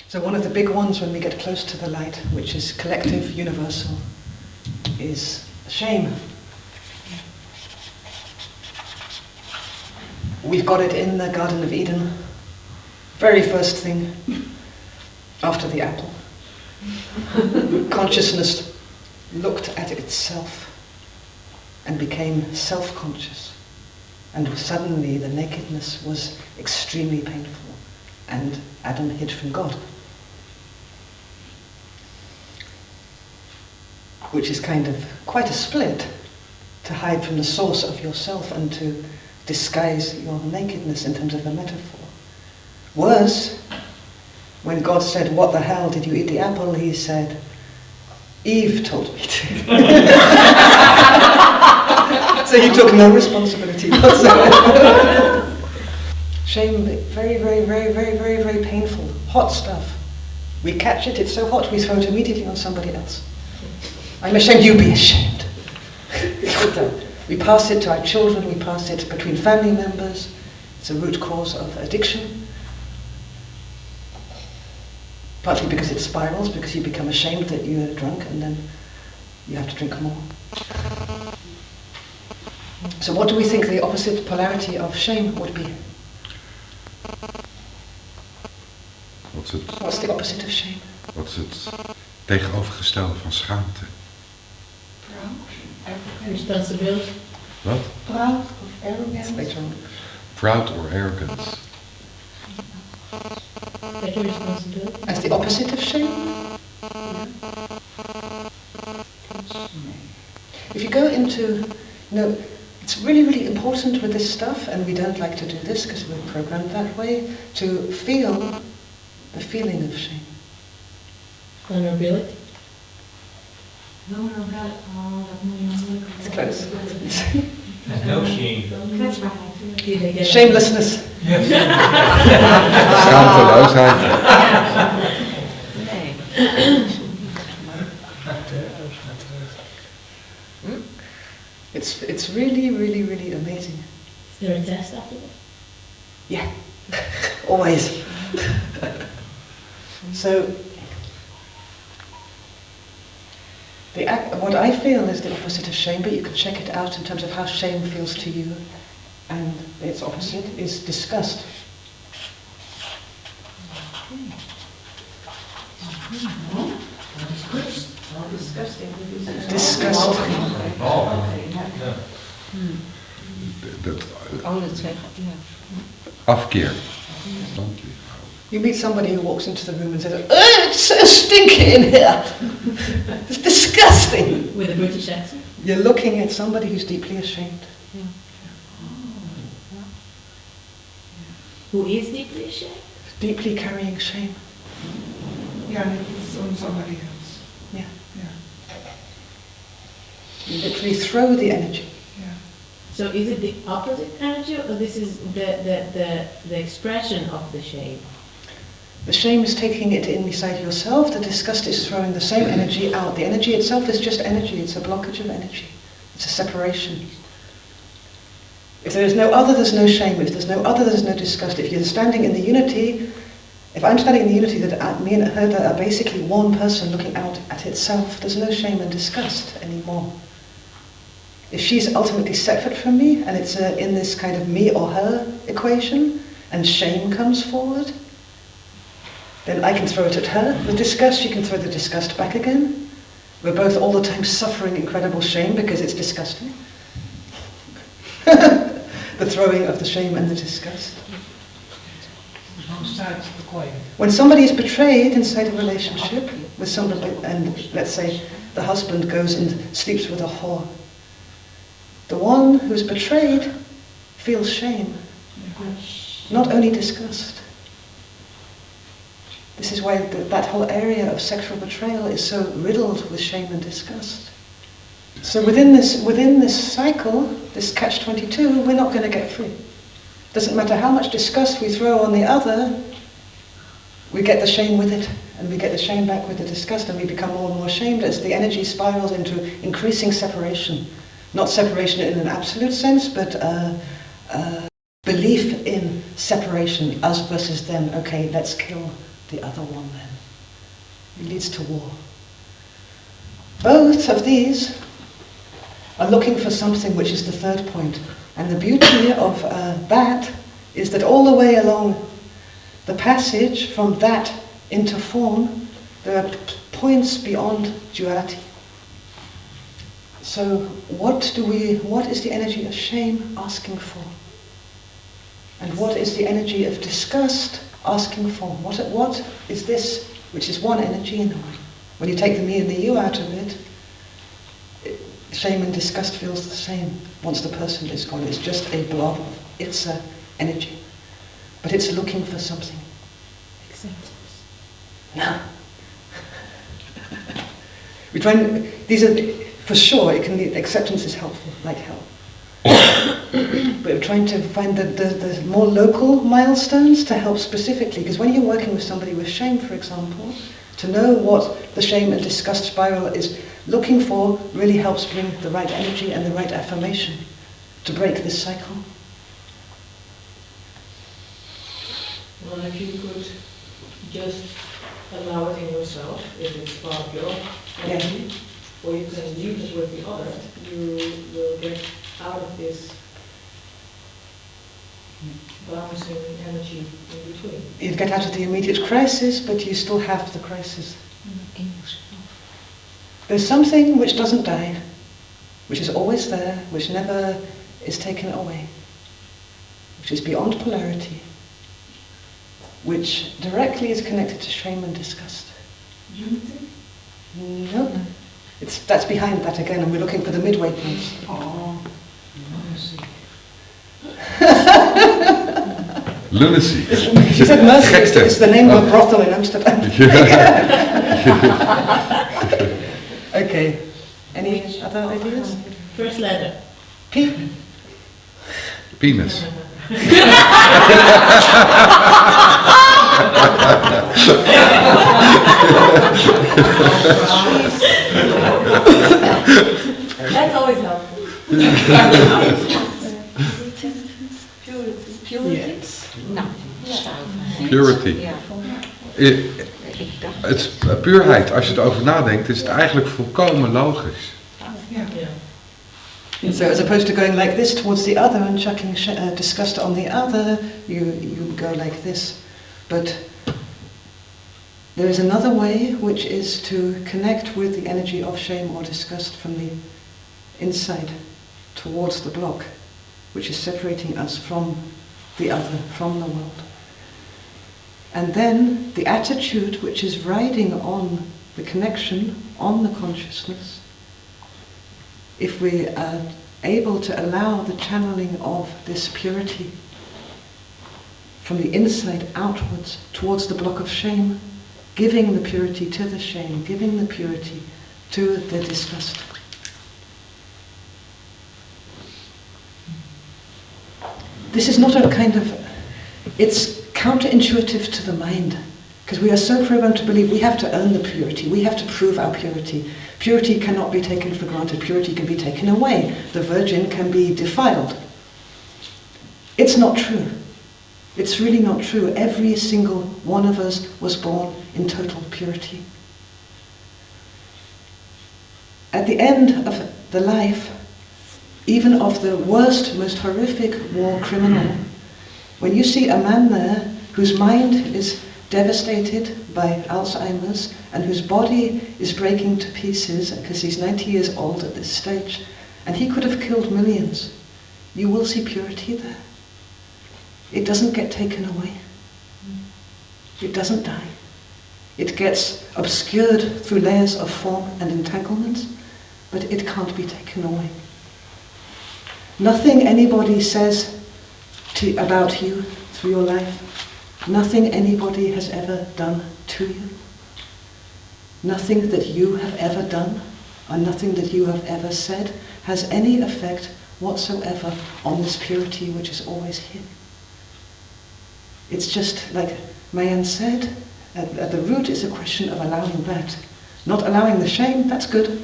So one of the big ones when we get close to the light, which is collective, universal, is shame. We've got it in the Garden of Eden. Very first thing after the apple. Consciousness looked at itself and became self-conscious. And suddenly the nakedness was extremely painful, and Adam hid from God. Which is kind of quite a split, to hide from the source of yourself and to disguise your nakedness in terms of a metaphor. Worse, when God said, "What the hell, did you eat the apple?" he said, "Eve told me to." So he took no responsibility whatsoever. Shame, very, very, very, very, very, very painful, hot stuff. We catch it, it's so hot, we throw it immediately on somebody else. I'm ashamed, you be ashamed. We pass it to our children, we pass it between family members. It's a root cause of addiction. Partly because it spirals, because you become ashamed that you're drunk and then you have to drink more. So what do we think the opposite polarity of shame would be? What's the opposite of shame? Wat is het tegenovergestelde van schaamte? Responsibility. Wat? Proud of arrogance. Proud or arrogance. Take responsibility. As the opposite of shame? If you go into, it's really, really important with this stuff, and we don't like to do this because we're programmed that way, to feel the feeling of shame. Vulnerability. It's close. No shame. Shamelessness. Schaamteloosheid. It's really, really, really amazing. Is there a test afterwards? Yeah, always. So, what I feel is the opposite of shame, but you can check it out in terms of how shame feels to you, and its opposite is disgust. Disgusting. Afkeer. You meet somebody who walks into the room and says, "Oh, it's so stinky in here. It's disgusting." With a British accent? You're looking at somebody who's deeply ashamed. Yeah. Who is deeply ashamed? Deeply carrying shame. Yeah, and it's on somebody else. Yeah. Yeah. You literally throw the energy. Yeah. So is it the opposite energy, or this is the expression of the shame? The shame is taking it inside yourself, the disgust is throwing the same energy out. The energy itself is just energy, it's a blockage of energy. It's a separation. If there is no other, there's no shame. If there's no other, there's no disgust. If you're standing in the unity, if I'm standing in the unity that me and her are basically one person looking out at itself, there's no shame and disgust anymore. If she's ultimately separate from me, and it's in this kind of me or her equation, and shame comes forward, then I can throw it at her with disgust, she can throw the disgust back again. We're both all the time suffering incredible shame because it's disgusting. The throwing of the shame and the disgust. Both sides of the coin. When somebody is betrayed inside a relationship with somebody, and let's say the husband goes and sleeps with a whore, the one who's betrayed feels shame, not only disgust. This is why that whole area of sexual betrayal is so riddled with shame and disgust. So within this cycle, this catch-22, we're not going to get free. Doesn't matter how much disgust we throw on the other, we get the shame with it, and we get the shame back with the disgust, and we become more and more shamed as the energy spirals into increasing separation. Not separation in an absolute sense, but belief in separation, us versus them. Okay, let's kill the other one then. It leads to war. Both of these are looking for something, which is the third point. And the beauty of that is that all the way along the passage from that into form, there are points beyond duality. So what is the energy of shame asking for? And what is the energy of disgust asking for? What is this, which is one energy in a way? When you take the me and the you out of it, shame and disgust feels the same once the person is gone. It's just a blob. It's an energy. But it's looking for something. Acceptance. No. We're trying, these are, for sure, acceptance is helpful, like hell. But we're trying to find the more local milestones to help specifically, because when you're working with somebody with shame, for example, to know what the shame and disgust spiral is looking for really helps bring the right energy and the right affirmation to break this cycle. Well, if you could just allow it in yourself, if it's part of your energy, or you can leave it with the other, you will get out of this bouncing energy in between. You get out of the immediate crisis, but you still have the crisis. There's something which doesn't die, which is always there, which never is taken away, which is beyond polarity, which directly is connected to shame and disgust. Unity? No. That's behind that again, and we're looking for the midway points. Oh, Lunacy. She said mercy, Gekste. it's the name of a brothel in Amsterdam. Okay, any other ideas? First letter. P? Penis. That's always helpful. purity. Yes. Purity. Puurheid, als je erover nadenkt, is het eigenlijk volkomen logisch. Yeah. So as opposed to going like this towards the other and chucking disgust on the other, you go like this. But there is another way, which is to connect with the energy of shame or disgust from the inside towards the block, which is separating us from the other, from the world. And then the attitude which is riding on the connection, on the consciousness, if we are able to allow the channeling of this purity from the inside outwards towards the block of shame, giving the purity to the shame, giving the purity to the disgust. This is not a kind of, it's counterintuitive to the mind, because we are so programmed to believe we have to earn the purity, we have to prove our purity. Purity cannot be taken for granted, purity can be taken away, the virgin can be defiled. It's not true. It's really not true. Every single one of us was born in total purity. At the end of the life, even of the worst, most horrific war criminal, when you see a man there whose mind is devastated by Alzheimer's and whose body is breaking to pieces because he's 90 years old at this stage and he could have killed millions, you will see purity there. It doesn't get taken away. It doesn't die. It gets obscured through layers of form and entanglements, but it can't be taken away. Nothing anybody says about you through your life, nothing anybody has ever done to you, nothing that you have ever done, or nothing that you have ever said has any effect whatsoever on this purity which is always here. It's just like Mayan said, at the root is a question of allowing that. Not allowing the shame, that's good,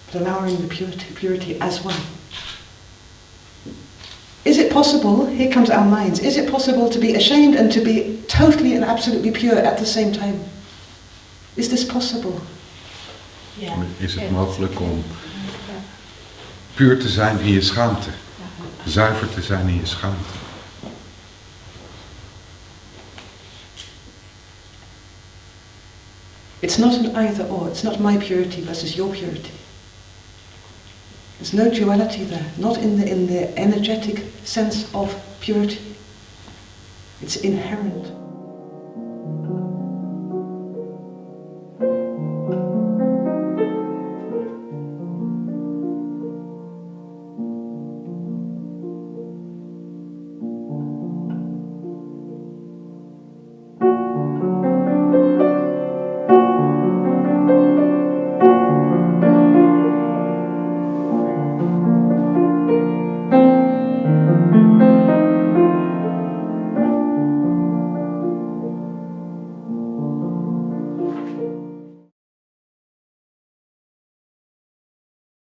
but allowing the purity as well. Is it possible, here comes our minds, is it possible to be ashamed and to be totally and absolutely pure at the same time? Is this possible? Yeah. Is het mogelijk om puur te zijn in je schaamte? Zuiver te zijn in je schaamte? It's not an either or, it's not my purity versus your purity. There's no duality there, not in the energetic sense of purity. It's inherent.